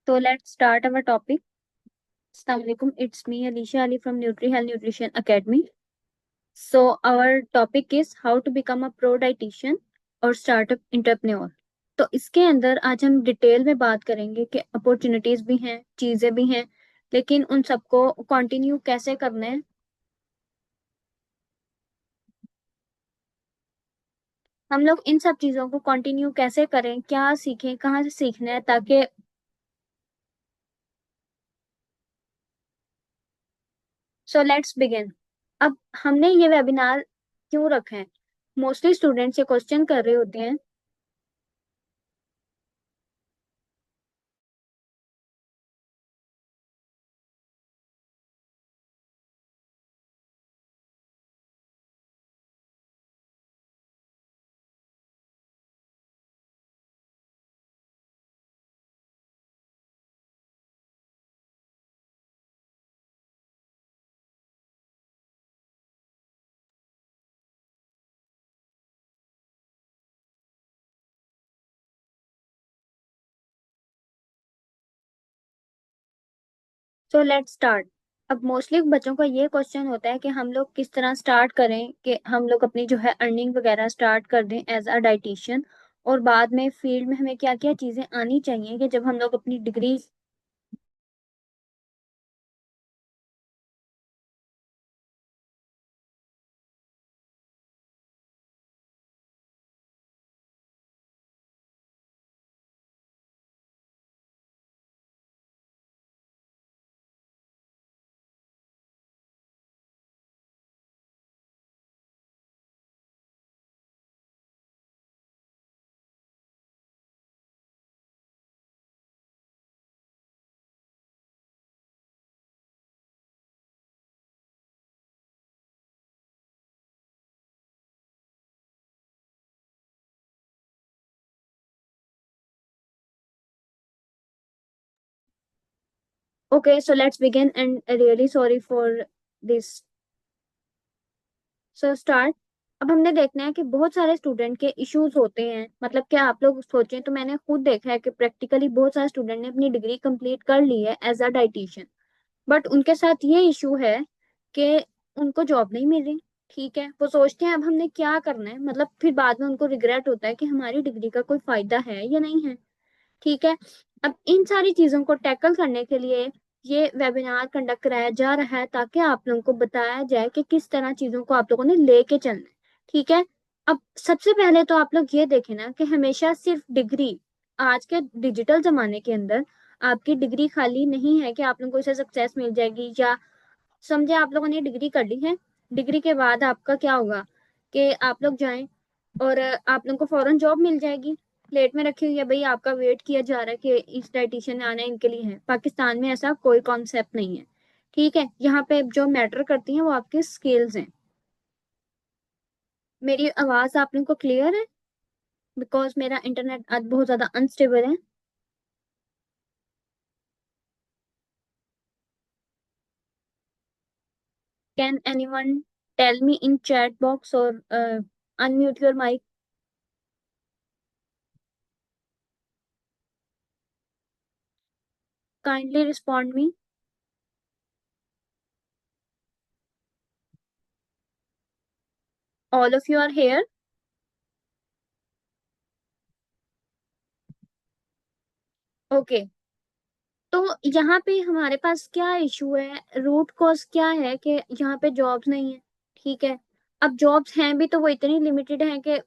So let's start our topic. Assalamualaikum. It's me, Alicia Ali from Nutri Health Nutrition Academy. So our topic is how to become a pro dietitian और startup entrepreneur. तो इसके अंदर आज हम detail में बात करेंगे कि अपॉर्चुनिटीज भी हैं, चीजें भी हैं, लेकिन उन सबको कंटिन्यू कैसे करना है। हम लोग इन सब चीजों को कंटिन्यू कैसे करें, क्या सीखें, कहाँ से सीखना है, ताकि सो लेट्स बिगिन। अब हमने ये वेबिनार क्यों रखा है? मोस्टली स्टूडेंट्स ये क्वेश्चन कर रहे होते हैं। So let's start. अब मोस्टली बच्चों का ये क्वेश्चन होता है कि हम लोग किस तरह स्टार्ट करें कि हम लोग अपनी जो है अर्निंग वगैरह स्टार्ट कर दें एज अ डाइटिशियन, और बाद में फील्ड में हमें क्या क्या चीजें आनी चाहिए कि जब हम लोग अपनी degree. Okay, so let's begin and really sorry for this. So start. अब हमने देखना है कि बहुत सारे स्टूडेंट के इश्यूज होते हैं, मतलब क्या आप लोग सोचें तो मैंने खुद देखा है कि प्रैक्टिकली बहुत सारे स्टूडेंट ने अपनी डिग्री कंप्लीट कर ली है एज अ डाइटिशियन, बट उनके साथ ये इशू है कि उनको जॉब नहीं मिल रही। ठीक है, वो सोचते हैं अब हमने क्या करना है, मतलब फिर बाद में उनको रिग्रेट होता है कि हमारी डिग्री का कोई फायदा है या नहीं है। ठीक है। अब इन सारी चीजों को टैकल करने के लिए ये वेबिनार कंडक्ट कराया जा रहा है, ताकि आप लोगों को बताया जाए कि किस तरह चीजों को आप लोगों ने लेके चलना है। ठीक है। अब सबसे पहले तो आप लोग ये देखें ना कि हमेशा सिर्फ डिग्री, आज के डिजिटल जमाने के अंदर आपकी डिग्री खाली नहीं है कि आप लोगों को इससे सक्सेस मिल जाएगी, या समझे आप लोगों ने डिग्री कर ली है, डिग्री के बाद आपका क्या होगा कि आप लोग जाएं और आप लोगों को फौरन जॉब मिल जाएगी, प्लेट में रखी हुई है, भाई आपका वेट किया जा रहा है कि इस डाइटिशियन ने आना है, इनके लिए है। पाकिस्तान में ऐसा कोई कॉन्सेप्ट नहीं है। ठीक है, यहाँ पे जो मैटर करती हैं वो आपकी स्किल्स हैं। मेरी आवाज आप लोगों को क्लियर है? बिकॉज मेरा इंटरनेट आज बहुत ज्यादा अनस्टेबल है। Can anyone tell me in chat box और unmute your mic? Kindly respond me. All of you are here? Okay. तो यहाँ पे हमारे पास क्या इशू है, रूट कॉज क्या है कि यहाँ पे जॉब्स नहीं है। ठीक है। अब जॉब्स हैं भी तो वो इतनी लिमिटेड है कि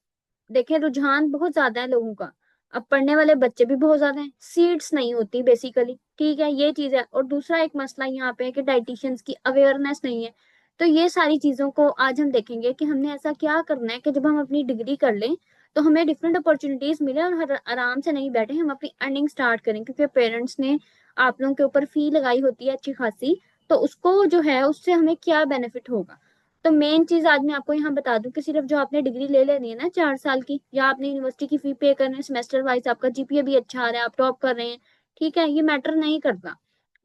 देखिए रुझान बहुत ज्यादा है लोगों का, अब पढ़ने वाले बच्चे भी बहुत ज्यादा हैं, सीट्स नहीं होती बेसिकली। ठीक है, ये चीज है। और दूसरा एक मसला यहाँ पे है कि डाइटिशियंस की अवेयरनेस नहीं है। तो ये सारी चीजों को आज हम देखेंगे कि हमने ऐसा क्या करना है कि जब हम अपनी डिग्री कर लें तो हमें डिफरेंट अपॉर्चुनिटीज मिले और हर आराम से नहीं बैठे, हम अपनी अर्निंग स्टार्ट करें, क्योंकि पेरेंट्स ने आप लोगों के ऊपर फी लगाई होती है अच्छी खासी, तो उसको जो है उससे हमें क्या बेनिफिट होगा। तो मेन चीज आज मैं आपको यहाँ बता दूं कि सिर्फ जो आपने डिग्री ले लेनी है ना 4 साल की, या आपने यूनिवर्सिटी की फी पे करनी है सेमेस्टर वाइज, आपका जीपीए भी अच्छा आ रहा है, आप टॉप कर रहे हैं, ठीक है, ये मैटर नहीं करता।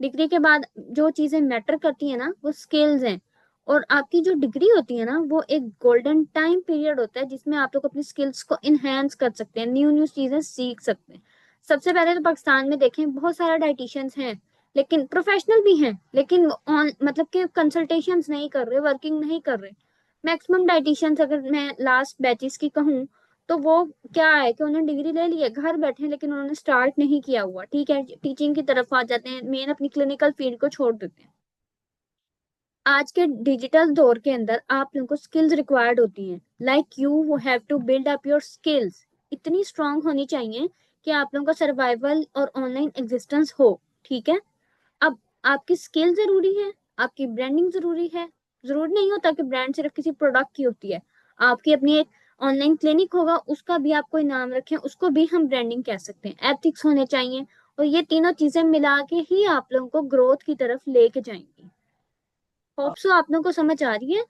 डिग्री के बाद जो चीजें मैटर करती है ना वो स्किल्स हैं। और आपकी जो डिग्री होती है ना वो एक गोल्डन टाइम पीरियड होता है जिसमें आप लोग अपनी स्किल्स को इनहेंस कर सकते हैं, न्यू न्यू चीजें सीख सकते हैं। सबसे पहले तो पाकिस्तान में देखें बहुत सारा डाइटिशियंस हैं, लेकिन प्रोफेशनल भी हैं, लेकिन ऑन मतलब कि कंसल्टेशंस नहीं कर रहे, वर्किंग नहीं कर रहे। मैक्सिमम डाइटिशियंस अगर मैं लास्ट बैचेस की कहूँ तो वो क्या है कि उन्होंने डिग्री ले ली है, घर बैठे हैं, लेकिन उन्होंने स्टार्ट नहीं किया हुआ। ठीक है, टीचिंग की तरफ आ जाते हैं, मेन अपनी क्लिनिकल फील्ड को छोड़ देते हैं। आज के डिजिटल दौर के अंदर आप लोगों को स्किल्स रिक्वायर्ड होती हैं, like you have to build up your skills, इतनी स्ट्रांग होनी चाहिए कि आप लोगों का सर्वाइवल और ऑनलाइन एग्जिस्टेंस हो। ठीक है, अब आपकी स्किल जरूरी है, आपकी ब्रांडिंग जरूरी है। जरूरी नहीं होता कि ब्रांड सिर्फ किसी प्रोडक्ट की होती है। आपकी अपनी एक ऑनलाइन क्लिनिक होगा, उसका भी आप कोई नाम रखें, उसको भी हम ब्रांडिंग कह सकते हैं। एथिक्स होने चाहिए, और ये तीनों चीजें मिला के ही आप लोगों को ग्रोथ की तरफ लेके जाएंगी। होप सो आप लोगों को समझ आ रही है।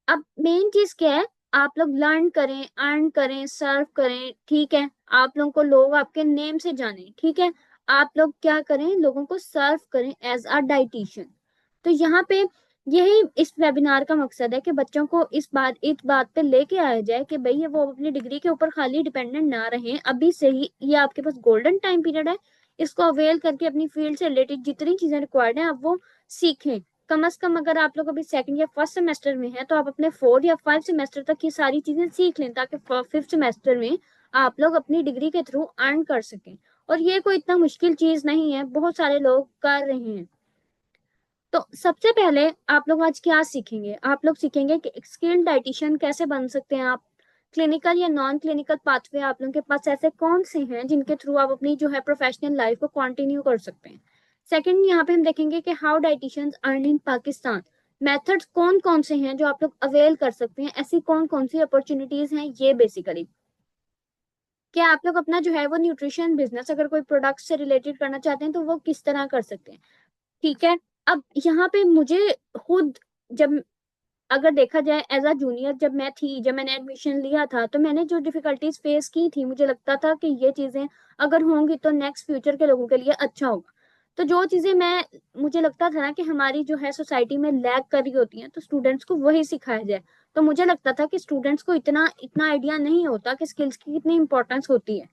अब मेन चीज क्या है, आप लोग लर्न करें, अर्न करें, सर्व करें। ठीक है, आप लोगों को लोग आपके नेम से जाने। ठीक है, आप लोग क्या करें, लोगों को सर्व करें एज अ डाइटिशियन। तो यहाँ पे यही इस वेबिनार का मकसद है कि बच्चों को इस बात पे लेके आया जाए कि भाई ये वो अपनी डिग्री के ऊपर खाली डिपेंडेंट ना रहें। अभी से ही ये आपके पास गोल्डन टाइम पीरियड है, इसको अवेल करके अपनी फील्ड से रिलेटेड जितनी चीजें रिक्वायर्ड है आप वो सीखें। कम से कम अगर आप लोग अभी सेकंड या फर्स्ट सेमेस्टर में हैं तो आप अपने 4 या 5 सेमेस्टर तक ये सारी चीजें सीख लें, ताकि फिफ्थ सेमेस्टर में आप लोग अपनी डिग्री के थ्रू अर्न कर सकें। और ये कोई इतना मुश्किल चीज नहीं है, बहुत सारे लोग कर रहे हैं। तो सबसे पहले आप लोग आज क्या सीखेंगे, आप लोग सीखेंगे कि एक स्किल्ड डाइटिशियन कैसे बन सकते हैं आप। क्लिनिकल या नॉन क्लिनिकल पाथवे आप लोगों के पास ऐसे कौन से हैं जिनके थ्रू आप अपनी जो है प्रोफेशनल लाइफ को कंटिन्यू कर सकते हैं। सेकंड, यहाँ पे हम देखेंगे कि how dietitians earn in Pakistan. Methods कौन कौन से हैं जो आप लोग अवेल कर सकते हैं, ऐसी कौन कौन सी अपॉर्चुनिटीज हैं, ये बेसिकली क्या आप लोग अपना जो है वो न्यूट्रिशन बिजनेस अगर कोई प्रोडक्ट से रिलेटेड करना चाहते हैं तो वो किस तरह कर सकते हैं। ठीक है, अब यहाँ पे मुझे खुद, जब अगर देखा जाए एज अ जूनियर, जब मैंने एडमिशन लिया था तो मैंने जो डिफिकल्टीज फेस की थी, मुझे लगता था कि ये चीजें अगर होंगी तो नेक्स्ट फ्यूचर के लोगों के लिए अच्छा होगा। तो जो चीजें मैं मुझे लगता था ना कि हमारी जो है सोसाइटी में लैग कर रही होती हैं, तो स्टूडेंट्स को वही सिखाया जाए। तो मुझे लगता था कि स्टूडेंट्स को इतना इतना आइडिया नहीं होता कि स्किल्स की कितनी इंपॉर्टेंस होती है।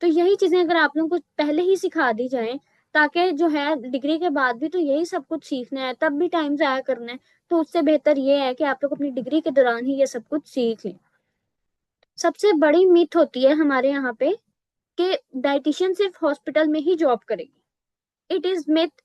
तो यही चीजें अगर आप लोगों को पहले ही सिखा दी जाए, ताकि जो है डिग्री के बाद भी तो यही सब कुछ सीखना है, तब भी टाइम जाया करना है, तो उससे बेहतर ये है कि आप लोग अपनी डिग्री के दौरान ही ये सब कुछ सीख लें। सबसे बड़ी मिथ होती है हमारे यहाँ पे कि डाइटिशियन सिर्फ हॉस्पिटल में ही जॉब करेगी। It is myth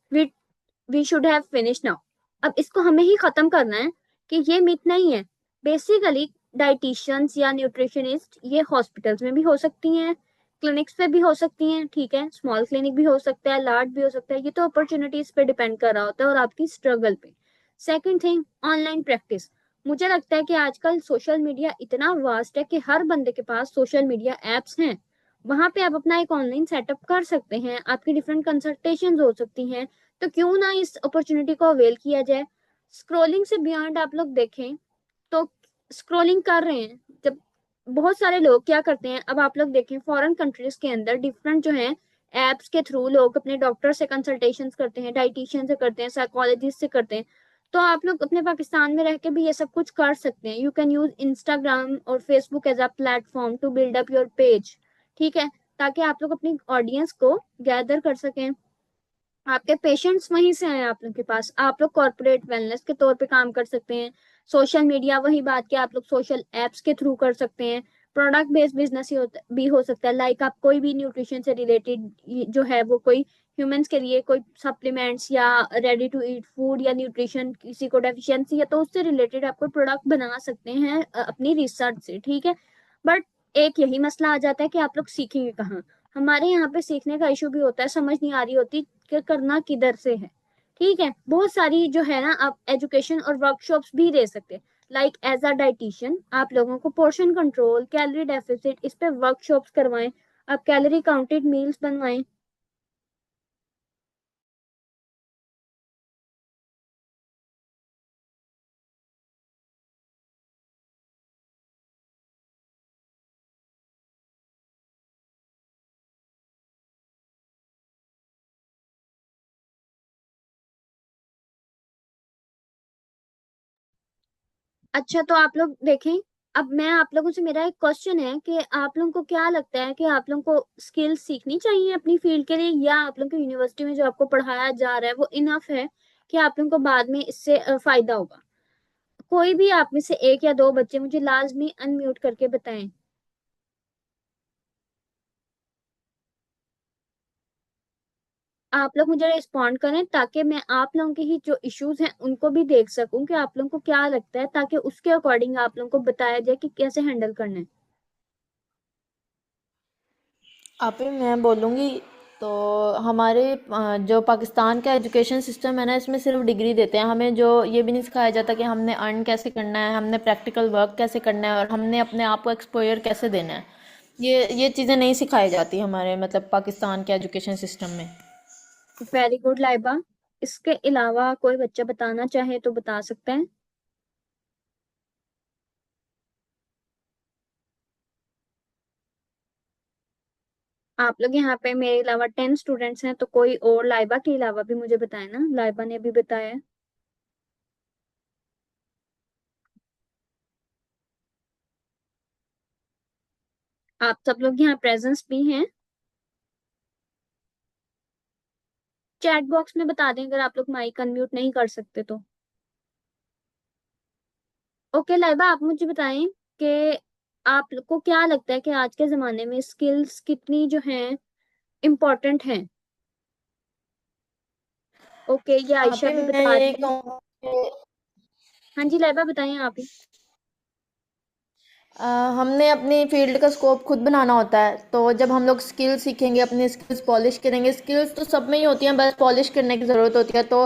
we should have finish now. अब इसको हमें ही खत्म करना है कि ये मिथ नहीं है। बेसिकली डाइटिशियंस या न्यूट्रिशनिस्ट ये हॉस्पिटल्स में भी हो सकती हैं, क्लिनिक्स पे भी हो सकती हैं। ठीक है, स्मॉल क्लिनिक भी हो सकता है, लार्ज भी हो सकता है, ये तो अपॉर्चुनिटीज पे डिपेंड कर रहा होता है और आपकी स्ट्रगल पे। Second thing, online practice. मुझे लगता है कि आजकल सोशल मीडिया इतना वास्ट है कि हर बंदे के पास सोशल मीडिया एप्स हैं। वहां पे आप अपना एक ऑनलाइन सेटअप कर सकते हैं, आपकी डिफरेंट कंसल्टेशन हो सकती हैं। तो क्यों ना इस अपॉर्चुनिटी को अवेल किया जाए। स्क्रोलिंग से बियॉन्ड आप लोग देखें तो स्क्रोलिंग कर रहे हैं जब बहुत सारे लोग क्या करते हैं, अब आप लोग देखें फॉरेन कंट्रीज के अंदर डिफरेंट जो है एप्स के थ्रू लोग अपने डॉक्टर से कंसल्टेशन करते हैं, डाइटिशियन से करते हैं, साइकोलॉजिस्ट से करते हैं। तो आप लोग अपने पाकिस्तान में रह के भी ये सब कुछ कर सकते हैं। यू कैन यूज इंस्टाग्राम और Facebook as a platform to build up your page. ठीक है, ताकि आप लोग अपनी ऑडियंस को गैदर कर सकें। आपके पेशेंट्स वहीं से हैं आप लोग के पास, आप लोग कॉर्पोरेट वेलनेस के तौर पे काम कर सकते हैं। सोशल मीडिया वही बात कि आप लोग सोशल एप्स के थ्रू कर सकते हैं। प्रोडक्ट बेस्ड बिजनेस भी हो सकता है, लाइक आप कोई भी न्यूट्रिशन से रिलेटेड जो है वो कोई ह्यूमंस के लिए कोई सप्लीमेंट्स या रेडी टू ईट फूड या न्यूट्रिशन किसी को डेफिशिएंसी है तो उससे रिलेटेड आप कोई प्रोडक्ट बना सकते हैं अपनी रिसर्च से। ठीक है, बट एक यही मसला आ जाता है कि आप लोग सीखेंगे कहाँ। हमारे यहाँ पे सीखने का इशू भी होता है, समझ नहीं आ रही होती कि करना किधर से है। ठीक है, बहुत सारी जो है ना आप एजुकेशन और वर्कशॉप्स भी दे सकते हैं। लाइक एज अ डाइटिशियन आप लोगों को पोर्शन कंट्रोल, कैलोरी डेफिसिट, इस पे वर्कशॉप्स करवाएं। आप कैलोरी काउंटेड मील्स बनवाएं। अच्छा, तो आप लोग देखें, अब मैं आप लोगों से, मेरा एक क्वेश्चन है कि आप लोगों को क्या लगता है कि आप लोगों को स्किल्स सीखनी चाहिए अपनी फील्ड के लिए, या आप लोगों की यूनिवर्सिटी में जो आपको पढ़ाया जा रहा है वो इनफ है कि आप लोगों को बाद में इससे फायदा होगा? कोई भी आप में से एक या दो बच्चे मुझे लाजमी अनम्यूट करके बताएं। आप लोग मुझे रिस्पॉन्ड करें ताकि मैं आप लोगों के ही जो इश्यूज हैं उनको भी देख सकूं कि आप लोगों को क्या लगता है, ताकि उसके अकॉर्डिंग आप लोगों को बताया जाए कि कैसे हैंडल करना है। आप ही मैं बोलूँगी। तो हमारे जो पाकिस्तान का एजुकेशन सिस्टम है ना, इसमें सिर्फ डिग्री देते हैं, हमें जो ये भी नहीं सिखाया जाता कि हमने अर्न कैसे करना है, हमने प्रैक्टिकल वर्क कैसे करना है और हमने अपने आप को एक्सपोजर कैसे देना है। ये चीज़ें नहीं सिखाई जाती हमारे मतलब पाकिस्तान के एजुकेशन सिस्टम में। Very good Laiba. इसके अलावा कोई बच्चा बताना चाहे तो बता सकते हैं। आप लोग यहाँ पे मेरे अलावा 10 स्टूडेंट्स हैं, तो कोई और लाइबा के अलावा भी मुझे बताए ना, लाइबा ने भी बताया है। आप सब लोग यहाँ प्रेजेंस भी हैं। चैट बॉक्स में बता दें अगर आप लोग माइक अनम्यूट नहीं कर सकते तो। ओके लाइबा, आप मुझे बताएं कि आप लोग को क्या लगता है कि आज के जमाने में स्किल्स कितनी जो हैं इम्पोर्टेंट हैं? ओके, ये आप आयशा ही भी मैं बता यही रही है। कहूँ। हाँ जी लाइबा, बताएं आप ही। हमने अपनी फील्ड का स्कोप खुद बनाना होता है, तो जब हम लोग स्किल सीखेंगे, अपनी स्किल्स पॉलिश करेंगे, स्किल्स तो सब में ही होती हैं, बस पॉलिश करने की ज़रूरत होती है। तो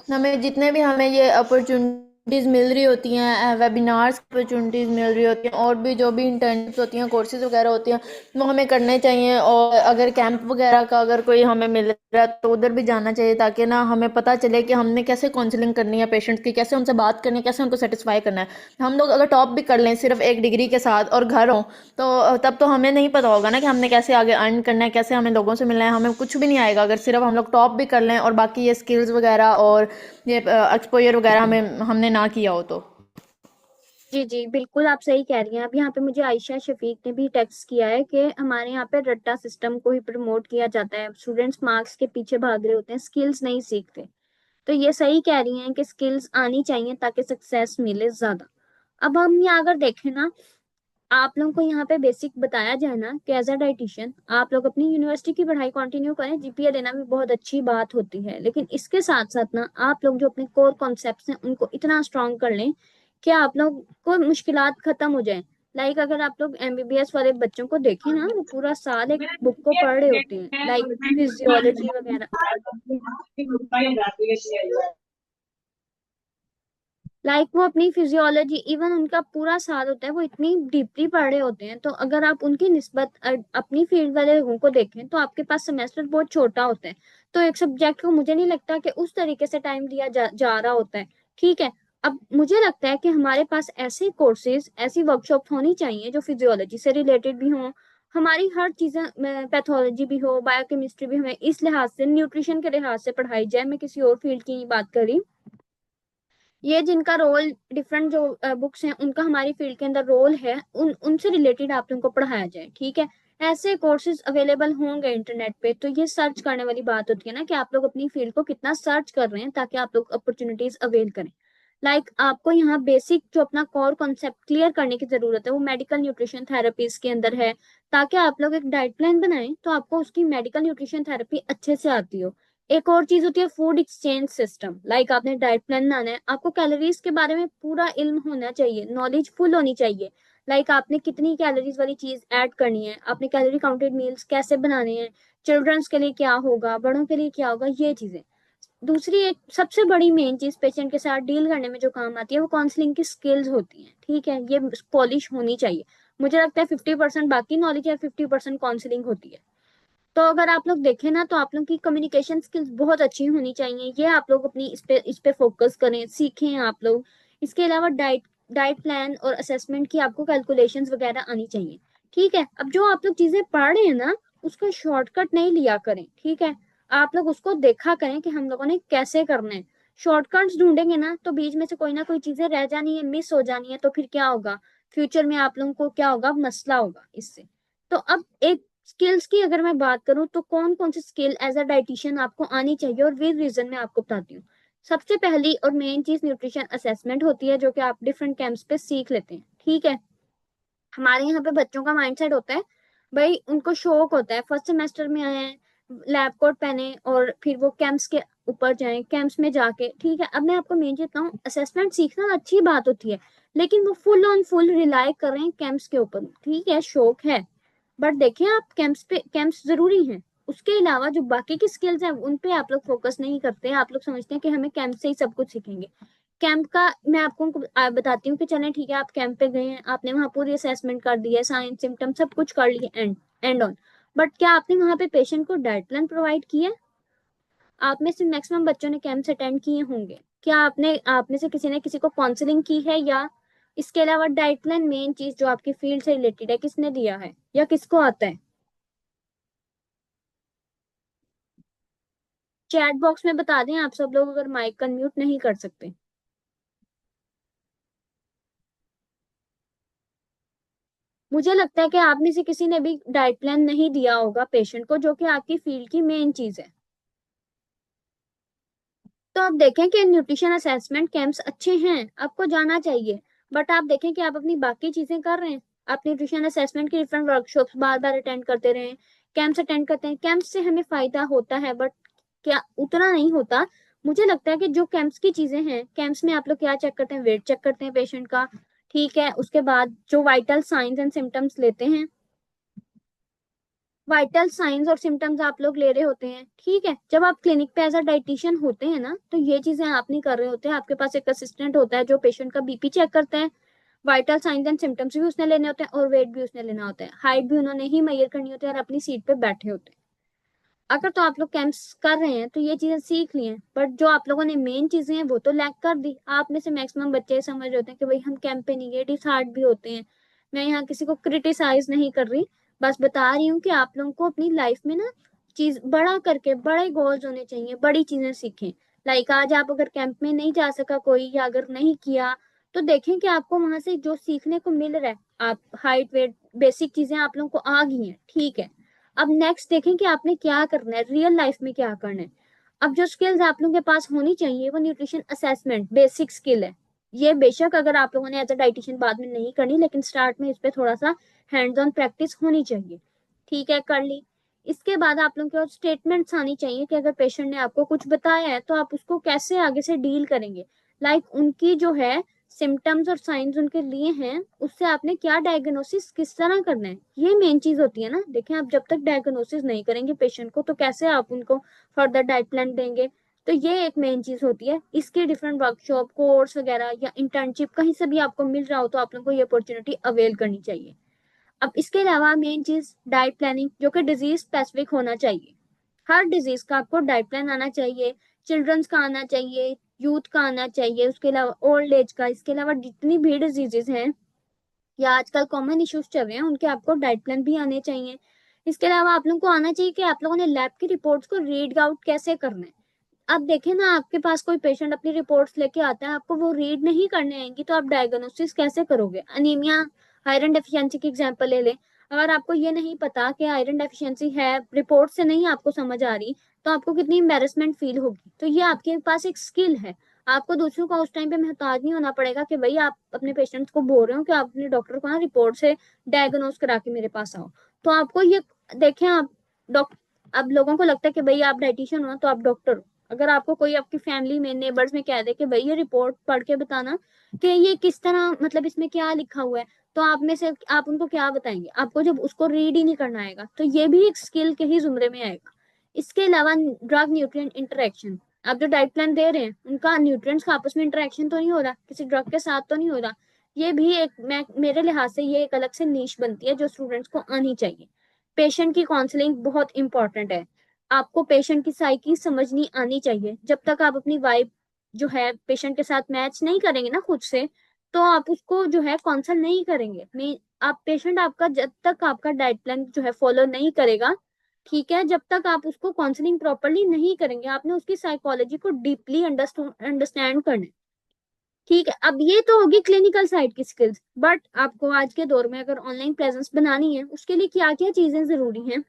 हमें जितने भी हमें ये अपॉर्चुनिटीज़ मिल रही होती हैं, वेबिनार्स अपॉर्चुनिटीज़ मिल रही होती हैं, और भी जो भी इंटर्नशिप्स होती हैं, कोर्सेज वगैरह होती हैं, वो हमें करने चाहिए। और अगर कैंप वगैरह का अगर कोई हमें मिल रहा है तो उधर भी जाना चाहिए, ताकि ना हमें पता चले कि हमने कैसे काउंसलिंग करनी है पेशेंट्स की, कैसे उनसे बात करनी है, कैसे उनको सेटिस्फाई करना है। हम लोग अगर टॉप भी कर लें सिर्फ एक डिग्री के साथ और घर हों, तो तब तो हमें नहीं पता होगा ना कि हमने कैसे आगे अर्न करना है, कैसे हमें लोगों से मिलना है, हमें कुछ भी नहीं आएगा अगर सिर्फ हम लोग टॉप भी कर लें और बाकी ये स्किल्स वगैरह और ये एक्सपोजर वगैरह हमें हमने ना किया हो तो। जी जी, बिल्कुल आप सही कह रही हैं। अब यहाँ पे मुझे आयशा शफीक ने भी टेक्स्ट किया है कि हमारे यहाँ पे रट्टा सिस्टम को ही प्रमोट किया जाता है, स्टूडेंट्स मार्क्स के पीछे भाग रहे होते हैं, स्किल्स नहीं सीखते। तो ये सही कह रही हैं कि स्किल्स आनी चाहिए ताकि सक्सेस मिले ज्यादा। अब हम यहाँ अगर देखें ना, आप लोगों को यहाँ पे बेसिक बताया जाए ना कि एज अ डाइटिशियन आप लोग अपनी यूनिवर्सिटी की पढ़ाई कंटिन्यू करें, जीपीए लेना भी बहुत अच्छी बात होती है, लेकिन इसके साथ साथ ना आप लोग जो अपने कोर कॉन्सेप्ट्स हैं उनको इतना स्ट्रांग कर लें कि आप लोग को मुश्किलात खत्म हो जाए। लाइक अगर आप लोग एमबीबीएस वाले बच्चों को देखें ना, वो पूरा साल एक बुक को पढ़ रहे होते हैं, लाइक फिजियोलॉजी वगैरह। लाइक वो अपनी फिजियोलॉजी, इवन उनका पूरा साल होता है वो इतनी डीपली पढ़ रहे होते हैं। तो अगर आप उनकी निस्बत अपनी फील्ड वाले लोगों को देखें तो आपके पास सेमेस्टर बहुत छोटा होता है। तो एक सब्जेक्ट को मुझे नहीं लगता कि उस तरीके से टाइम दिया जा रहा होता है। ठीक है। अब मुझे लगता है कि हमारे पास ऐसे कोर्सेज, ऐसी वर्कशॉप होनी चाहिए जो फिजियोलॉजी से रिलेटेड भी हों, हमारी हर चीजें, पैथोलॉजी भी हो, बायोकेमिस्ट्री भी, हमें इस लिहाज से, न्यूट्रिशन के लिहाज से पढ़ाई जाए। मैं किसी और फील्ड की नहीं बात करी। ये जिनका रोल डिफरेंट जो बुक्स हैं उनका हमारी फील्ड के अंदर रोल है, उनसे रिलेटेड आप लोगों को पढ़ाया जाए। ठीक है। ऐसे कोर्सेज अवेलेबल होंगे इंटरनेट पे, तो ये सर्च करने वाली बात होती है ना कि आप लोग अपनी फील्ड को कितना सर्च कर रहे हैं ताकि आप लोग अपॉर्चुनिटीज अवेल करें। आपको यहाँ बेसिक जो अपना कोर कॉन्सेप्ट क्लियर करने की जरूरत है वो मेडिकल न्यूट्रिशन थेरेपीज के अंदर है, ताकि आप लोग एक डाइट प्लान बनाएं तो आपको उसकी मेडिकल न्यूट्रिशन थेरेपी अच्छे से आती हो। एक और चीज होती है फूड एक्सचेंज सिस्टम। आपने डाइट प्लान बनाना है, आपको कैलोरीज के बारे में पूरा इल्म होना चाहिए, नॉलेज फुल होनी चाहिए। आपने कितनी कैलोरीज वाली चीज ऐड करनी है, आपने कैलोरी काउंटेड मील्स कैसे बनाने हैं, चिल्ड्रंस के लिए क्या होगा, बड़ों के लिए क्या होगा, ये चीजें। दूसरी एक सबसे बड़ी मेन चीज पेशेंट के साथ डील करने में जो काम आती है वो काउंसलिंग की स्किल्स होती हैं। ठीक है, ये पॉलिश होनी चाहिए। मुझे लगता है 50% बाकी नॉलेज है, 50% काउंसलिंग होती है। तो अगर आप लोग देखें ना तो आप लोग की कम्युनिकेशन स्किल्स बहुत अच्छी होनी चाहिए, ये आप लोग अपनी इस पे फोकस करें, सीखें आप लोग। इसके अलावा डाइट डाइट प्लान और असेसमेंट की आपको कैलकुलेशंस वगैरह आनी चाहिए। ठीक है। अब जो आप लोग चीजें पढ़ रहे हैं ना, उसका शॉर्टकट नहीं लिया करें। ठीक है। आप लोग उसको देखा करें कि हम लोगों ने कैसे करना है। शॉर्टकट्स ढूंढेंगे ना तो बीच में से कोई ना कोई चीजें रह जानी है, मिस हो जानी है, तो फिर क्या होगा, फ्यूचर में आप लोगों को क्या होगा, मसला होगा इससे। तो अब एक स्किल्स की अगर मैं बात करूं तो कौन कौन सी स्किल एज अ डाइटिशियन आपको आनी चाहिए और विद रीजन मैं आपको बताती हूँ। सबसे पहली और मेन चीज न्यूट्रिशन असेसमेंट होती है, जो कि आप डिफरेंट कैंप्स पे सीख लेते हैं, ठीक है। हमारे यहाँ पे बच्चों का माइंडसेट होता है, भाई उनको शौक होता है फर्स्ट सेमेस्टर में आए हैं, लैब कोट पहने और फिर वो कैंप्स के ऊपर जाएं, कैंप्स में जाके, ठीक है। अब मैं आपको मेन चीज बताऊँ, असेसमेंट सीखना अच्छी बात होती है, लेकिन वो फुल ऑन फुल रिलाई कर रहे हैं कैंप्स के ऊपर, ठीक है, शौक है, बट देखिए आप कैंप्स पे, कैंप्स जरूरी हैं, उसके अलावा जो बाकी की स्किल्स हैं उन पे आप लोग फोकस नहीं करते हैं। आप लोग समझते हैं कि हमें कैंप से ही सब कुछ सीखेंगे। कैंप का मैं आपको बताती हूँ कि चलें ठीक है, आप कैंप पे गए हैं, आपने वहां पूरी असेसमेंट कर दी है, साइंस सिम्टम सब कुछ कर लिए, एंड ऑन, बट क्या आपने वहां पे पेशेंट को डाइट प्लान प्रोवाइड किया? आप में से मैक्सिमम बच्चों ने कैंप्स अटेंड किए होंगे, क्या आपने, आप में से किसी ने किसी को काउंसलिंग की है? या इसके अलावा डाइट प्लान मेन चीज जो आपकी फील्ड से रिलेटेड है किसने दिया है या किसको आता है? चैट बॉक्स में बता दें आप सब लोग, अगर माइक अनम्यूट नहीं कर सकते। मुझे लगता है कि आप में से किसी ने भी डाइट प्लान नहीं दिया होगा पेशेंट को, जो कि आपकी फील्ड की मेन चीज है। तो आप देखें कि न्यूट्रिशन असेसमेंट कैंप्स अच्छे हैं, आपको जाना चाहिए, बट आप देखें कि आप अपनी बाकी चीजें कर रहे हैं। आप न्यूट्रिशन असेसमेंट की डिफरेंट वर्कशॉप्स बार बार अटेंड करते रहे, कैंप्स अटेंड करते हैं, कैंप्स से हमें फायदा होता है, बट क्या उतना नहीं होता। मुझे लगता है कि जो कैंप्स की चीजें हैं, कैंप्स में आप लोग क्या चेक करते हैं, वेट चेक करते हैं पेशेंट का, ठीक है, उसके बाद जो वाइटल साइंस एंड सिम्टम्स लेते हैं, वाइटल साइंस और सिम्टम्स आप लोग ले रहे होते हैं, ठीक है। जब आप क्लिनिक पे एज अ डाइटिशियन होते हैं ना, तो ये चीजें आप नहीं कर रहे होते हैं, आपके पास एक असिस्टेंट होता है जो पेशेंट का बीपी चेक करता है, वाइटल साइंस एंड सिम्टम्स भी उसने लेने होते हैं और वेट भी उसने लेना होता है, हाइट भी उन्होंने ही मेजर करनी होती है और अपनी सीट पे बैठे होते हैं। अगर तो आप लोग कैंप्स कर रहे हैं तो ये चीजें सीख ली हैं, बट जो आप लोगों ने मेन चीजें हैं वो तो लैक कर दी। आप में से मैक्सिमम बच्चे समझ रहे होते हैं कि भाई हम कैंप पे नहीं गए, डिसहार्ट भी होते हैं। मैं यहाँ किसी को क्रिटिसाइज नहीं कर रही, बस बता रही हूँ कि आप लोगों को अपनी लाइफ में ना चीज बड़ा करके, बड़े गोल्स होने चाहिए, बड़ी चीजें सीखें। लाइक आज आप अगर कैंप में नहीं जा सका कोई, या अगर नहीं किया, तो देखें कि आपको वहां से जो सीखने को मिल रहा है। आप हाइट वेट बेसिक चीजें आप लोगों को आ गई हैं, ठीक है। अब नेक्स्ट देखें कि आपने क्या करना है, रियल लाइफ में क्या करना है। अब जो स्किल्स आप लोगों के पास होनी चाहिए वो न्यूट्रिशन असेसमेंट बेसिक स्किल है। ये बेशक अगर आप लोगों ने एज अ डाइटिशियन बाद में नहीं करनी, लेकिन स्टार्ट में इस पे थोड़ा सा हैंड्स ऑन प्रैक्टिस होनी चाहिए, ठीक है, कर ली। इसके बाद आप लोगों के स्टेटमेंट्स आनी चाहिए कि अगर पेशेंट ने आपको कुछ बताया है तो आप उसको कैसे आगे से डील करेंगे। लाइक उनकी जो है सिम्टम्स और साइंस उनके लिए हैं, उससे आपने क्या डायग्नोसिस किस तरह करना है, ये मेन चीज होती है ना। देखें आप जब तक डायग्नोसिस नहीं करेंगे पेशेंट को, तो कैसे आप उनको फर्दर डाइट प्लान देंगे। तो ये एक मेन चीज होती है। इसके डिफरेंट वर्कशॉप कोर्स वगैरह या इंटर्नशिप कहीं से भी आपको मिल रहा हो तो आप लोगों को ये अपॉर्चुनिटी अवेल करनी चाहिए। अब इसके अलावा मेन चीज डाइट प्लानिंग, जो कि डिजीज स्पेसिफिक होना चाहिए। हर डिजीज का आपको डाइट प्लान आना चाहिए, चिल्ड्रंस का आना चाहिए, यूथ का आना चाहिए, उसके अलावा ओल्ड एज का। इसके अलावा जितनी भी डिजीजेस हैं या आजकल कॉमन इश्यूज चल रहे हैं, उनके आपको डाइट प्लान भी आने चाहिए। इसके अलावा आप लोगों को आना चाहिए कि आप लोगों ने लैब की रिपोर्ट्स को रीड आउट कैसे करना है। अब देखें ना, आपके पास कोई पेशेंट अपनी रिपोर्ट्स लेके आता है, आपको वो रीड नहीं करने आएंगी, तो आप डायग्नोसिस कैसे करोगे? अनीमिया, आयरन डेफिशिएंसी की एग्जांपल ले लें। अगर आपको ये नहीं पता कि आयरन डेफिशिएंसी है, रिपोर्ट से नहीं आपको समझ आ रही, तो आपको कितनी एम्बेरसमेंट फील होगी। तो ये आपके पास एक स्किल है, आपको दूसरों का उस टाइम पे मोहताज नहीं होना पड़ेगा कि भाई आप अपने पेशेंट्स को बोल रहे हो कि आप अपने डॉक्टर को ना रिपोर्ट से डायग्नोस करा के मेरे पास आओ। तो आपको ये, देखें आप डॉक्टर, अब लोगों को लगता है कि भाई आप डाइटिशियन हो तो आप डॉक्टर हो। अगर आपको कोई आपकी फैमिली में नेबर्स में कह दे कि भाई ये रिपोर्ट पढ़ के बताना कि ये किस तरह, मतलब इसमें क्या लिखा हुआ है, तो आप में से आप उनको क्या बताएंगे? आपको जब उसको रीड ही नहीं करना आएगा, तो ये भी एक स्किल के ही जुमरे में आएगा। इसके अलावा ड्रग न्यूट्रिएंट इंटरेक्शन, आप जो डाइट प्लान दे रहे हैं उनका न्यूट्रिएंट्स का आपस में इंटरेक्शन तो नहीं हो रहा, किसी ड्रग के साथ तो नहीं हो रहा। ये भी एक, मेरे लिहाज से ये एक अलग से नीश बनती है जो स्टूडेंट्स को आनी चाहिए। पेशेंट की काउंसलिंग बहुत इंपॉर्टेंट है। आपको पेशेंट की साइकी समझनी आनी चाहिए। जब तक आप अपनी वाइब जो है पेशेंट के साथ मैच नहीं करेंगे ना खुद से, तो आप उसको जो है काउंसल नहीं करेंगे। मैं, आप पेशेंट आपका जब तक आपका डाइट प्लान जो है फॉलो नहीं करेगा, ठीक है, जब तक आप उसको काउंसलिंग प्रॉपरली नहीं करेंगे, आपने उसकी साइकोलॉजी को डीपली अंडरस्टैंड करना है। ठीक है, अब ये तो होगी क्लिनिकल साइड की स्किल्स, बट आपको आज के दौर में अगर ऑनलाइन प्रेजेंस बनानी है, उसके लिए क्या क्या चीजें जरूरी हैं।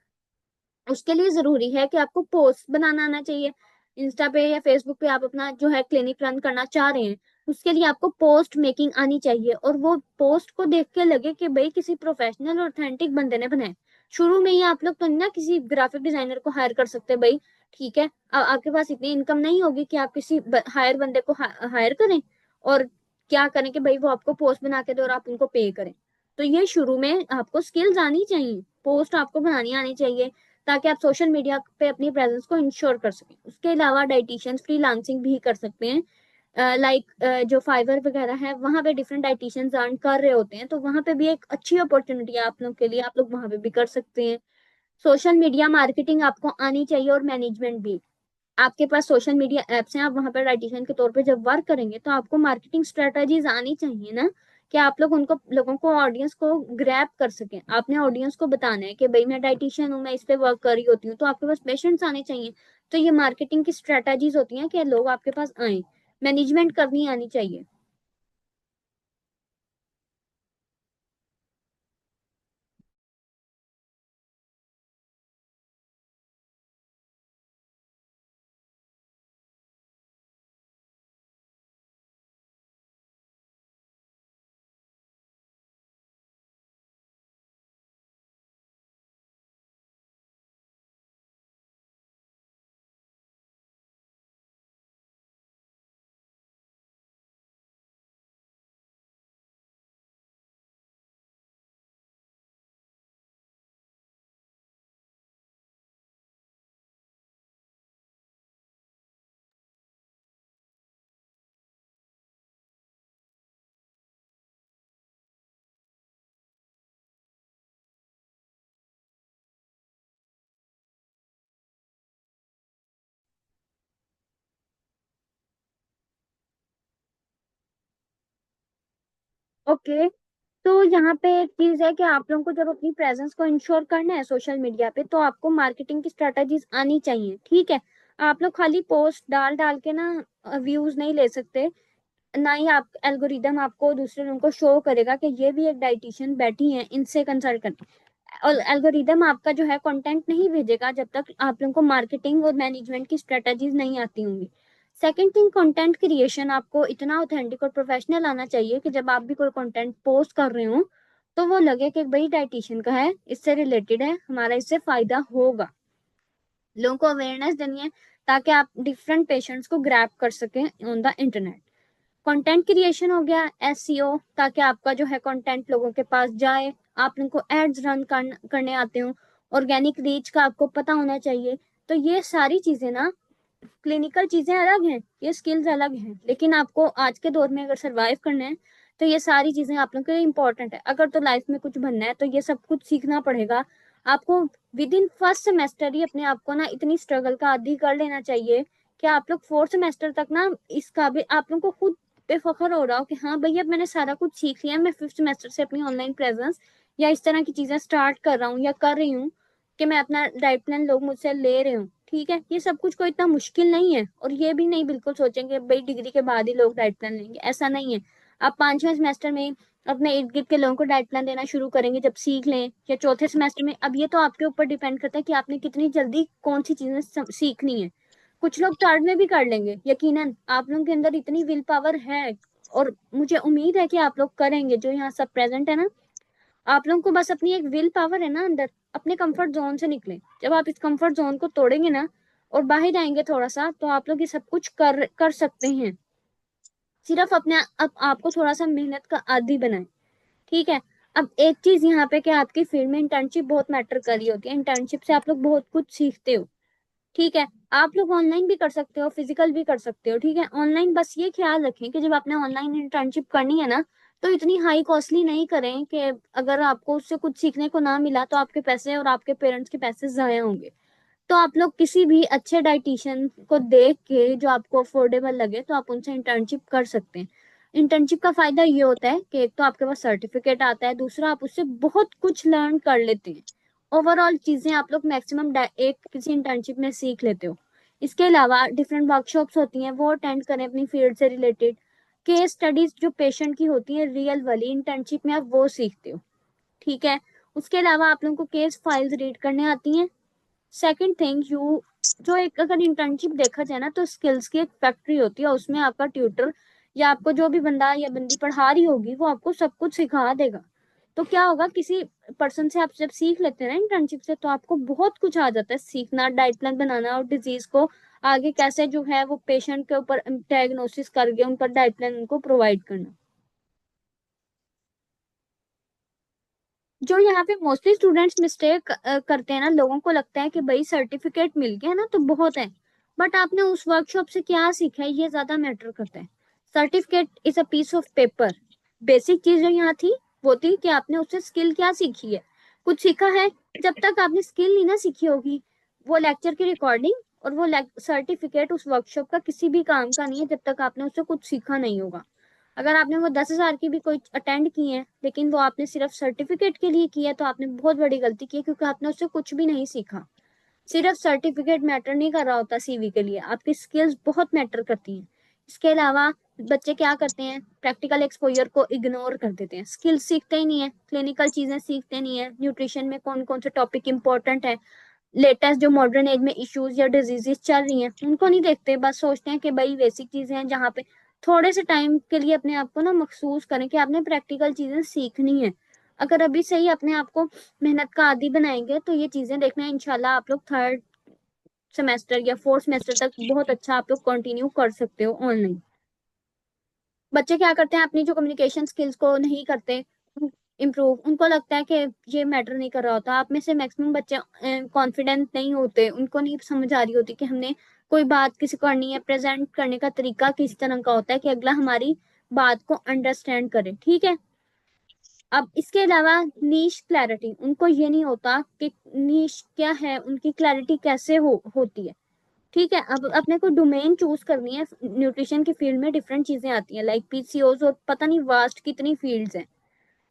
उसके लिए जरूरी है कि आपको पोस्ट बनाना आना चाहिए। इंस्टा पे या फेसबुक पे आप अपना जो है क्लिनिक रन करना चाह रहे हैं, उसके लिए आपको पोस्ट मेकिंग आनी चाहिए, और वो पोस्ट को देख के लगे कि भाई किसी प्रोफेशनल और ऑथेंटिक बंदे ने बनाए। शुरू में ही आप लोग तो नहीं ना किसी ग्राफिक डिजाइनर को हायर कर सकते भाई। ठीक है, आपके पास इतनी इनकम नहीं होगी कि आप किसी हायर बंदे को हायर करें, और क्या करें कि भाई वो आपको पोस्ट बना के दे और आप उनको पे करें। तो ये शुरू में आपको स्किल्स आनी चाहिए, पोस्ट आपको बनानी आनी चाहिए, ताकि आप सोशल मीडिया पे अपनी प्रेजेंस को इंश्योर कर सकें। उसके अलावा डाइटिशियंस फ्रीलांसिंग भी कर सकते हैं। लाइक जो फाइवर वगैरह है, वहां पे डिफरेंट डाइटिशियंस अर्न कर रहे होते हैं, तो वहां पे भी एक अच्छी अपॉर्चुनिटी है आप लोग के लिए, आप लोग वहां पे भी कर सकते हैं। सोशल मीडिया मार्केटिंग आपको आनी चाहिए, और मैनेजमेंट भी। आपके पास सोशल मीडिया एप्स हैं, आप वहां पर डाइटिशियन के तौर पे जब वर्क करेंगे, तो आपको मार्केटिंग स्ट्रेटजीज आनी चाहिए ना, कि आप लोग उनको लोगों को ऑडियंस को ग्रैब कर सकें। आपने ऑडियंस को बताना है कि भाई मैं डाइटिशियन हूँ, मैं इस पे वर्क कर रही होती हूँ, तो आपके पास पेशेंट्स आने चाहिए। तो ये मार्केटिंग की स्ट्रेटजीज होती हैं कि लोग आपके पास आए। मैनेजमेंट करनी आनी चाहिए। ओके, तो यहाँ पे एक चीज है कि आप लोगों को जब अपनी प्रेजेंस को इंश्योर करना है सोशल मीडिया पे, तो आपको मार्केटिंग की स्ट्रेटजीज आनी चाहिए। ठीक है, आप लोग खाली पोस्ट डाल डाल के ना व्यूज नहीं ले सकते। ना ही आप एल्गोरिदम आपको दूसरे लोगों को शो करेगा कि ये भी एक डाइटिशियन बैठी है, इनसे कंसल्ट करना। और एल्गोरिदम आपका जो है कंटेंट नहीं भेजेगा जब तक आप लोगों को मार्केटिंग और मैनेजमेंट की स्ट्रेटजीज नहीं आती होंगी। सेकंड थिंग, कंटेंट क्रिएशन आपको इतना ऑथेंटिक और प्रोफेशनल आना चाहिए कि जब आप भी कोई कंटेंट पोस्ट कर रहे हो, तो वो लगे कि भाई डाइटिशियन का है, इससे रिलेटेड है, हमारा इससे फायदा होगा। लोगों को अवेयरनेस देनी है, ताकि आप डिफरेंट पेशेंट्स को ग्रैब कर सकें on the internet. Content creation हो गया एसईओ, ताकि आपका जो है कंटेंट लोगों के पास जाए, आप उनको एड्स रन करने आते हो। ऑर्गेनिक रीच का आपको पता होना चाहिए। तो ये सारी चीजें ना, क्लिनिकल चीजें अलग हैं, ये स्किल्स अलग हैं, लेकिन आपको आज के दौर में अगर सरवाइव करना है, तो ये सारी चीजें आप लोगों के लिए इंपॉर्टेंट है। अगर तो लाइफ में कुछ बनना है, तो ये सब कुछ सीखना पड़ेगा आपको। विद इन फर्स्ट सेमेस्टर ही अपने आप को ना इतनी स्ट्रगल का आदी कर लेना चाहिए, कि आप लोग फोर्थ सेमेस्टर तक ना इस काबिल आप लोग को खुद पे फख्र हो रहा हो कि हाँ भैया मैंने सारा कुछ सीख लिया, मैं फिफ्थ सेमेस्टर से अपनी ऑनलाइन प्रेजेंस या इस तरह की चीजें स्टार्ट कर रहा हूँ या कर रही हूँ, कि मैं अपना डाइट प्लान लोग मुझसे ले रहे हूँ। ठीक है, ये सब कुछ कोई इतना मुश्किल नहीं है, और ये भी नहीं बिल्कुल सोचेंगे भाई डिग्री के बाद ही लोग डाइट प्लान लेंगे, ऐसा नहीं है। आप पांचवें सेमेस्टर में अपने इर्द गिर्द के लोगों को डाइट प्लान देना शुरू करेंगे जब सीख लें, या चौथे सेमेस्टर में। अब ये तो आपके ऊपर डिपेंड करता है कि आपने कितनी जल्दी कौन सी चीजें सीखनी है। कुछ लोग थर्ड में भी कर लेंगे, यकीनन आप लोगों के अंदर इतनी विल पावर है, और मुझे उम्मीद है कि आप लोग करेंगे, जो यहाँ सब प्रेजेंट है ना। आप लोगों को बस अपनी एक विल पावर है ना अंदर, अपने कंफर्ट जोन से निकले। जब आप इस कंफर्ट जोन को तोड़ेंगे ना, और बाहर आएंगे थोड़ा सा, तो आप लोग ये सब कुछ कर कर सकते हैं। सिर्फ अपने आपको थोड़ा सा मेहनत का आदी बनाए। ठीक है, अब एक चीज यहाँ पे कि आपकी फील्ड में इंटर्नशिप बहुत मैटर कर रही होती है, इंटर्नशिप से आप लोग बहुत कुछ सीखते हो। ठीक है, आप लोग ऑनलाइन भी कर सकते हो, फिजिकल भी कर सकते हो। ठीक है, ऑनलाइन बस ये ख्याल रखें कि जब आपने ऑनलाइन इंटर्नशिप करनी है ना, तो इतनी हाई कॉस्टली नहीं करें कि अगर आपको उससे कुछ सीखने को ना मिला, तो आपके पैसे और आपके पेरेंट्स के पैसे जाया होंगे। तो आप लोग किसी भी अच्छे डाइटिशियन को देख के जो आपको अफोर्डेबल लगे, तो आप उनसे इंटर्नशिप कर सकते हैं। इंटर्नशिप का फायदा ये होता है कि एक तो आपके पास सर्टिफिकेट आता है, दूसरा आप उससे बहुत कुछ लर्न कर लेते हैं। ओवरऑल चीजें आप लोग मैक्सिमम एक किसी इंटर्नशिप में सीख लेते हो। इसके अलावा डिफरेंट वर्कशॉप्स होती हैं, वो अटेंड करें अपनी फील्ड से रिलेटेड। केस स्टडीज जो पेशेंट की होती है रियल वाली, इंटर्नशिप में आप वो सीखते हो। ठीक है। उसके अलावा आप लोगों को केस फाइल्स रीड करने आती हैं। सेकंड थिंग, यू जो एक अगर इंटर्नशिप देखा जाए ना, तो स्किल्स की एक फैक्ट्री होती है, उसमें आपका ट्यूटर या आपको जो भी बंदा या बंदी पढ़ा रही होगी वो आपको सब कुछ सिखा देगा। तो क्या होगा, किसी पर्सन से आप जब सीख लेते हैं ना इंटर्नशिप से, तो आपको बहुत कुछ आ जाता है सीखना, डाइट प्लान बनाना और डिजीज को आगे कैसे जो है वो पेशेंट के ऊपर डायग्नोसिस करके उन पर डाइट प्लान उनको प्रोवाइड करना। जो यहाँ पे मोस्टली स्टूडेंट्स मिस्टेक करते हैं ना, लोगों को लगता है कि भाई सर्टिफिकेट मिल गया ना तो बहुत है। बट आपने उस वर्कशॉप से क्या सीखा है, ये ज्यादा मैटर करता है। Certificate is a piece of paper. Basic चीज जो यहाँ थी वो थी कि आपने उससे स्किल क्या सीखी है, कुछ सीखा है। जब तक आपने स्किल नहीं ना सीखी होगी, वो लेक्चर की रिकॉर्डिंग और वो सर्टिफिकेट उस वर्कशॉप का किसी भी काम का नहीं है, जब तक आपने उससे कुछ सीखा नहीं होगा। अगर आपने वो 10,000 की भी कोई अटेंड की है, लेकिन वो आपने सिर्फ सर्टिफिकेट के लिए किया है, तो आपने बहुत बड़ी गलती की है, क्योंकि आपने उससे कुछ भी नहीं सीखा। सिर्फ सर्टिफिकेट मैटर नहीं कर रहा होता सीवी के लिए, आपकी स्किल्स बहुत मैटर करती हैं। इसके अलावा बच्चे क्या करते हैं, प्रैक्टिकल एक्सपोजर को इग्नोर कर देते हैं, स्किल्स सीखते ही नहीं है, क्लिनिकल चीजें सीखते नहीं है, न्यूट्रिशन में कौन कौन से टॉपिक इंपॉर्टेंट है, लेटेस्ट जो मॉडर्न एज में इश्यूज या डिजीजेस चल रही हैं उनको नहीं देखते, बस सोचते हैं कि भाई बेसिक चीजें हैं, जहाँ पे थोड़े से टाइम के लिए अपने आप को ना महसूस करें कि आपने प्रैक्टिकल चीजें सीखनी है। अगर अभी से ही अपने आप को मेहनत का आदी बनाएंगे, तो ये चीजें देखना इंशाल्लाह आप लोग थर्ड सेमेस्टर या फोर्थ सेमेस्टर तक बहुत अच्छा आप लोग कंटिन्यू कर सकते हो ऑनलाइन। बच्चे क्या करते हैं, अपनी जो कम्युनिकेशन स्किल्स को नहीं करते इम्प्रूव, उनको लगता है कि ये मैटर नहीं कर रहा होता। आप में से मैक्सिमम बच्चे कॉन्फिडेंट नहीं होते, उनको नहीं समझ आ रही होती कि हमने कोई बात किसी को करनी है, प्रेजेंट करने का तरीका किस तरह का होता है कि अगला हमारी बात को अंडरस्टैंड करे। ठीक है। अब इसके अलावा नीश क्लैरिटी, उनको ये नहीं होता कि नीश क्या है, उनकी क्लैरिटी कैसे होती है। ठीक है। अब अपने को डोमेन चूज करनी है, न्यूट्रिशन की फील्ड में डिफरेंट चीजें आती हैं लाइक पीसीओज, और पता नहीं वास्ट कितनी फील्ड्स हैं।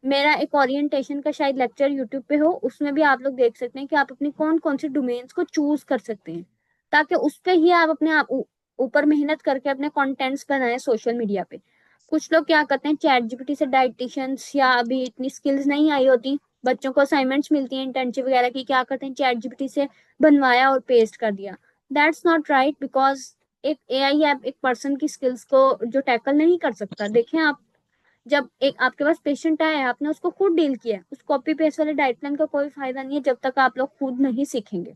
मेरा एक ओरिएंटेशन का शायद लेक्चर यूट्यूब पे हो, उसमें भी आप लोग देख सकते हैं कि आप अपनी कौन कौन से डोमेन्स को चूज कर सकते हैं, ताकि उस पे ही आप अपने आप ऊपर मेहनत करके अपने कंटेंट्स बनाएं सोशल मीडिया पे। कुछ लोग क्या करते हैं, चैट जीपीटी से डाइटिशियंस या अभी इतनी स्किल्स नहीं आई होती, बच्चों को असाइनमेंट्स मिलती हैं इंटर्नशिप वगैरह की, क्या करते हैं चैट जीपीटी से बनवाया और पेस्ट कर दिया। दैट्स नॉट राइट, बिकॉज एक एआई ऐप एक पर्सन की स्किल्स को जो टैकल नहीं कर सकता। देखें आप, जब एक आपके पास पेशेंट आया, आपने उसको खुद डील किया, उस कॉपी पेस्ट वाले डाइट प्लान का कोई फायदा नहीं है जब तक आप लोग खुद नहीं सीखेंगे।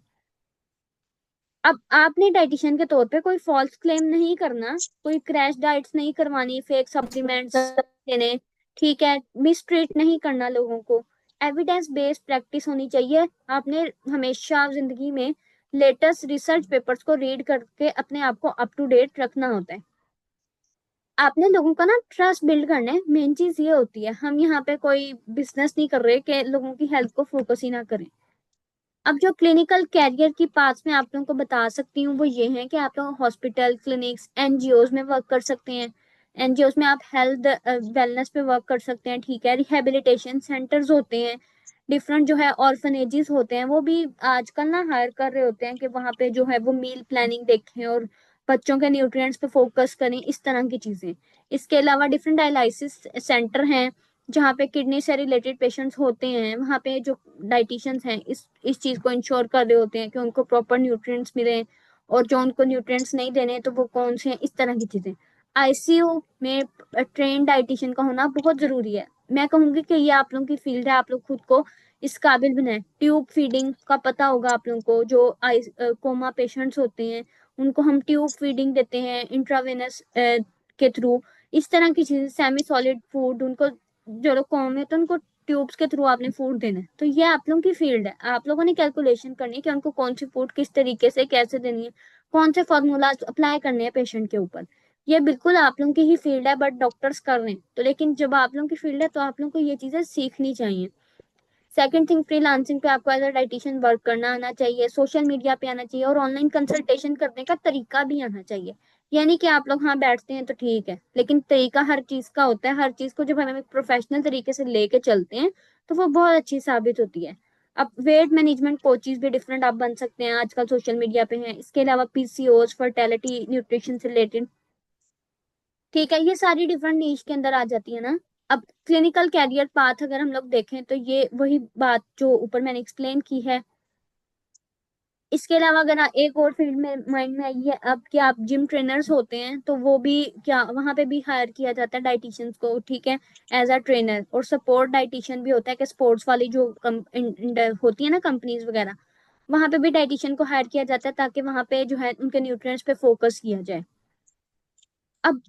अब आपने डाइटिशियन के तौर पे कोई फॉल्स क्लेम नहीं करना, कोई क्रैश डाइट्स नहीं करवानी, फेक सप्लीमेंट्स देने। ठीक है। मिसट्रीट नहीं करना लोगों को, एविडेंस बेस्ड प्रैक्टिस होनी चाहिए। आपने हमेशा जिंदगी में लेटेस्ट रिसर्च पेपर्स को रीड करके अपने आप को अप टू डेट रखना होता है। आपने लोगों का ना ट्रस्ट बिल्ड करना है, मेन चीज ये होती है। हम यहाँ पे कोई बिजनेस नहीं कर रहे कि लोगों की हेल्थ को फोकस ही ना करें। अब जो क्लिनिकल कैरियर की पाथ्स में आप लोगों को बता सकती हूँ वो ये है कि आप लोग हॉस्पिटल, क्लिनिक्स, एनजीओज में वर्क कर सकते हैं। एनजीओज में आप हेल्थ वेलनेस पे वर्क कर सकते हैं। ठीक है। रिहेबिलिटेशन सेंटर्स होते हैं, डिफरेंट जो है ऑर्फनेजेस होते हैं, वो भी आजकल ना हायर कर रहे होते हैं कि वहाँ पे जो है वो मील प्लानिंग देखें और बच्चों के न्यूट्रिएंट्स पे फोकस करें, इस तरह की चीजें। इसके अलावा डिफरेंट डायलिसिस सेंटर हैं, जहाँ पे किडनी से रिलेटेड पेशेंट्स होते हैं, वहाँ पे जो डाइटिशियंस हैं इस चीज को इंश्योर कर रहे होते हैं कि उनको प्रॉपर न्यूट्रिएंट्स मिले, और जो उनको न्यूट्रिएंट्स नहीं देने तो वो कौन से हैं, इस तरह की चीजें। आईसीयू में ट्रेन डाइटिशियन का होना बहुत जरूरी है। मैं कहूंगी कि ये आप लोगों की फील्ड है, आप लोग खुद को इस काबिल बनाए। ट्यूब फीडिंग का पता होगा आप लोगों को, जो कोमा पेशेंट्स होते हैं उनको हम ट्यूब फीडिंग देते हैं इंट्रावेनस के थ्रू। इस तरह की चीजें, सेमी सॉलिड फूड उनको, जो लोग कॉम है तो उनको ट्यूब्स के थ्रू आपने फूड देना है। तो ये आप लोगों की फील्ड है, आप लोगों ने कैलकुलेशन करनी है कि उनको कौन सी फूड किस तरीके से कैसे देनी है, कौन से फॉर्मूला अप्लाई करने हैं पेशेंट के ऊपर। ये बिल्कुल आप लोगों की ही फील्ड है, बट डॉक्टर्स कर रहे हैं तो, लेकिन जब आप लोगों की फील्ड है तो आप लोगों को ये चीजें सीखनी चाहिए। सेकंड थिंग, फ्रीलांसिंग पे आपको एज अ डाइटिशियन वर्क करना आना चाहिए, सोशल मीडिया पे आना चाहिए, और ऑनलाइन कंसल्टेशन करने का तरीका भी आना चाहिए। यानी कि आप लोग हाँ बैठते हैं तो ठीक है, लेकिन तरीका हर चीज का होता है। हर चीज को जब हम एक प्रोफेशनल तरीके से लेके चलते हैं तो वो बहुत अच्छी साबित होती है। अब वेट मैनेजमेंट कोचेस भी डिफरेंट आप बन सकते हैं, आजकल सोशल मीडिया पे हैं। इसके अलावा पीसीओज, फर्टेलिटी, न्यूट्रिशन से रिलेटेड, ठीक है, ये सारी डिफरेंट नीश के अंदर आ जाती है ना। अब क्लिनिकल कैरियर पाथ अगर हम लोग देखें तो ये वही बात जो ऊपर मैंने एक्सप्लेन की है। इसके अलावा अगर एक और फील्ड में माइंड में आई है अब कि आप जिम ट्रेनर्स होते हैं, तो वो भी क्या वहां पे भी हायर किया जाता है डाइटिशियंस को, ठीक है, एज अ ट्रेनर। और सपोर्ट डाइटिशियन भी होता है कि स्पोर्ट्स वाली जो होती है ना कंपनीज वगैरह, वहां पे भी डाइटिशियन को हायर किया जाता है ताकि वहां पे जो है उनके न्यूट्रिएंट्स पे फोकस किया जाए। अब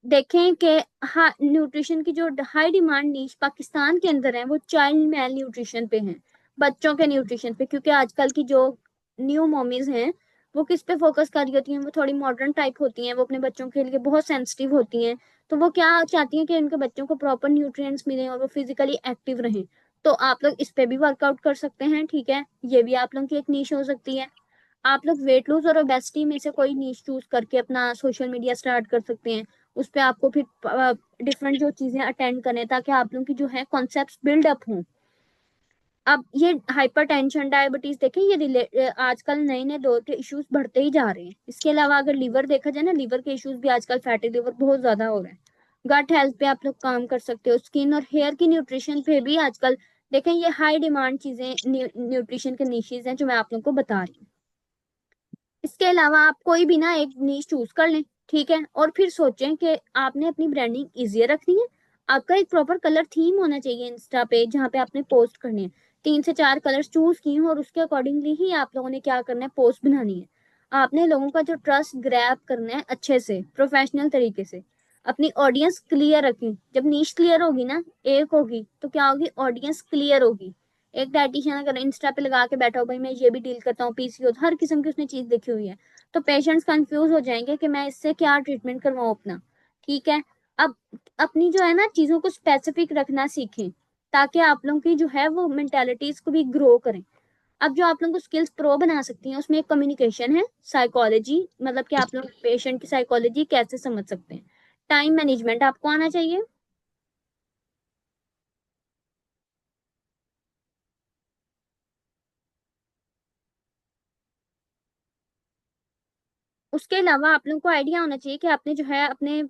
देखें कि हाँ, न्यूट्रिशन की जो हाई डिमांड नीश पाकिस्तान के अंदर है वो चाइल्ड मेल न्यूट्रिशन पे है, बच्चों के न्यूट्रिशन पे। क्योंकि आजकल की जो न्यू मॉमीज हैं वो किस पे फोकस कर रही होती हैं, वो थोड़ी मॉडर्न टाइप होती हैं, वो अपने बच्चों के लिए बहुत सेंसिटिव होती हैं। तो वो क्या चाहती हैं कि उनके बच्चों को प्रॉपर न्यूट्रिएंट्स मिले और वो फिजिकली एक्टिव रहें। तो आप लोग इस पे भी वर्कआउट कर सकते हैं, ठीक है, ये भी आप लोगों की एक नीश हो सकती है। आप लोग वेट लूज और ओबेसिटी में से कोई नीश चूज करके अपना सोशल मीडिया स्टार्ट कर सकते हैं। उस पे आपको फिर डिफरेंट जो चीजें अटेंड करें ताकि आप लोगों की जो है कॉन्सेप्ट बिल्डअप हों। अब ये हाइपरटेंशन, डायबिटीज देखें, ये आजकल नए नए दौर के इश्यूज बढ़ते ही जा रहे हैं। इसके अलावा अगर लिवर देखा जाए ना, लिवर के इश्यूज भी आजकल, फैटी लिवर बहुत ज्यादा हो रहा है। गट हेल्थ पे आप लोग काम कर सकते हो, स्किन और हेयर की न्यूट्रिशन पे भी आजकल देखें, ये हाई डिमांड चीजें न्यूट्रिशन के निशेज हैं जो मैं आप लोगों को बता रही हूँ। इसके अलावा आप कोई भी ना एक नीश चूज कर लें, ठीक है, और फिर सोचें कि आपने अपनी ब्रांडिंग इजियर रखनी है। आपका एक प्रॉपर कलर थीम होना चाहिए इंस्टा पे जहाँ पे आपने पोस्ट करनी है। 3 से 4 कलर्स चूज किए हैं और उसके अकॉर्डिंगली ही आप लोगों ने क्या करना है, पोस्ट बनानी है। आपने लोगों का जो ट्रस्ट ग्रैब करना है अच्छे से प्रोफेशनल तरीके से। अपनी ऑडियंस क्लियर रखें, जब नीश क्लियर होगी ना, एक होगी, तो क्या होगी, ऑडियंस क्लियर होगी। एक डाइटिशियन अगर इंस्टा पे लगा के बैठा हो भाई मैं ये भी डील करता हूँ पीसीओ, हर किस्म की उसने चीज देखी हुई है, तो पेशेंट्स कंफ्यूज हो जाएंगे कि मैं इससे क्या ट्रीटमेंट करवाऊँ अपना, ठीक है। अब अपनी जो है ना चीजों को स्पेसिफिक रखना सीखें ताकि आप लोगों की जो है वो मेंटेलिटीज को भी ग्रो करें। अब जो आप लोगों को स्किल्स प्रो बना सकती हैं उसमें एक कम्युनिकेशन है, साइकोलॉजी, मतलब कि आप लोग पेशेंट की साइकोलॉजी कैसे समझ सकते हैं, टाइम मैनेजमेंट आपको आना चाहिए। उसके अलावा आप लोगों को आइडिया होना चाहिए कि आपने जो है अपने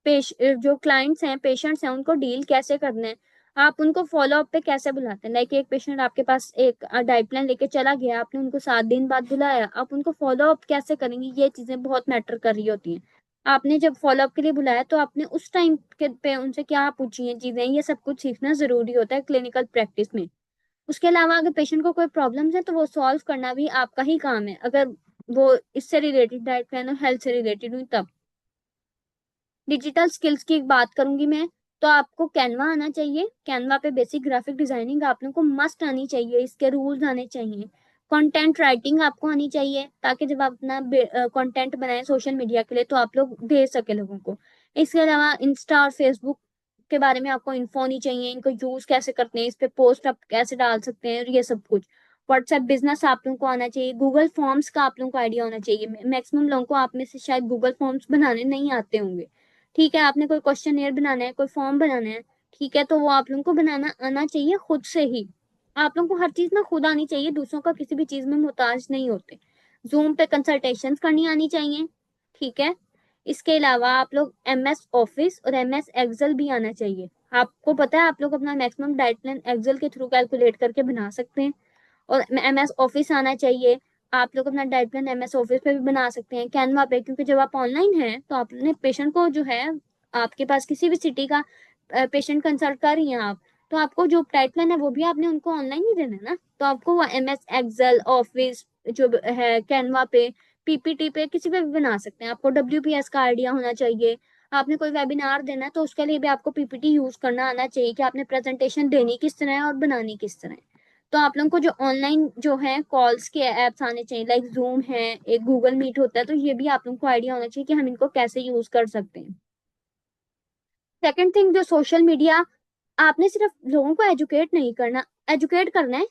जो क्लाइंट्स हैं, पेशेंट्स हैं, उनको डील कैसे करना है। आप उनको फॉलो अप पे कैसे बुलाते हैं, लाइक एक पेशेंट आपके पास एक डाइट प्लान लेके चला गया, आपने उनको 7 दिन बाद बुलाया, आप उनको फॉलो अप कैसे करेंगे, ये चीजें बहुत मैटर कर रही होती हैं। आपने जब फॉलो अप के लिए बुलाया तो आपने उस टाइम के पे उनसे क्या पूछी है चीजें, ये सब कुछ सीखना जरूरी होता है क्लिनिकल प्रैक्टिस में। उसके अलावा अगर पेशेंट को कोई प्रॉब्लम्स है तो वो सॉल्व करना भी आपका ही काम है, अगर वो इससे रिलेटेड डाइट प्लान और हेल्थ से रिलेटेड हुई तब। डिजिटल स्किल्स की बात करूंगी मैं, तो आपको कैनवा आना चाहिए। कैनवा पे बेसिक ग्राफिक डिजाइनिंग आप लोगों को मस्ट आनी चाहिए, इसके रूल्स आने चाहिए। कंटेंट राइटिंग आपको आनी चाहिए ताकि जब आप अपना कंटेंट बनाए सोशल मीडिया के लिए तो आप लोग दे सके लोगों को। इसके अलावा इंस्टा और फेसबुक के बारे में आपको इन्फो होनी चाहिए, इनको यूज कैसे करते हैं, इस पे पोस्ट आप कैसे डाल सकते हैं, और ये सब कुछ। व्हाट्सएप बिजनेस आप लोगों को आना चाहिए। गूगल फॉर्म्स का आप लोगों को आइडिया होना चाहिए। मैक्सिमम लोगों को आप में से शायद गूगल फॉर्म्स बनाने नहीं आते होंगे, ठीक है। आपने कोई क्वेश्चन बनाना है, कोई फॉर्म बनाना है, ठीक है, तो वो आप लोगों को बनाना आना चाहिए खुद से ही। आप लोगों को हर चीज ना खुद आनी चाहिए, दूसरों का किसी भी चीज में मोहताज नहीं होते। जूम पे कंसल्टेशन करनी आनी चाहिए, ठीक है। इसके अलावा आप लोग MS ऑफिस और MS एक्सेल भी आना चाहिए। आपको पता है आप लोग अपना मैक्सिमम डाइट प्लान एक्सेल के थ्रू कैलकुलेट करके बना सकते हैं। और MS ऑफिस आना चाहिए। आप लोग अपना डाइट प्लान MS ऑफिस पे भी बना सकते हैं, कैनवा पे, क्योंकि जब आप ऑनलाइन हैं तो आप अपने पेशेंट को जो है, आपके पास किसी भी सिटी का पेशेंट कंसल्ट कर रही हैं आप, तो आपको जो डाइट प्लान है वो भी आपने उनको ऑनलाइन ही देना है ना, तो आपको वो MS एक्सेल ऑफिस जो है कैनवा पे, PPT पे, किसी पे भी बना सकते हैं। आपको WPS का आइडिया होना चाहिए। आपने कोई वेबिनार देना है तो उसके लिए भी आपको PPT यूज करना आना चाहिए कि आपने प्रेजेंटेशन देनी किस तरह है और बनानी किस तरह है। तो आप लोगों को जो ऑनलाइन जो है कॉल्स के एप्स आने चाहिए, लाइक जूम है, एक गूगल मीट होता है, तो ये भी आप लोगों को आइडिया होना चाहिए कि हम इनको कैसे यूज कर सकते हैं। सेकंड थिंग, जो सोशल मीडिया, आपने सिर्फ लोगों को एजुकेट नहीं करना, एजुकेट करना है,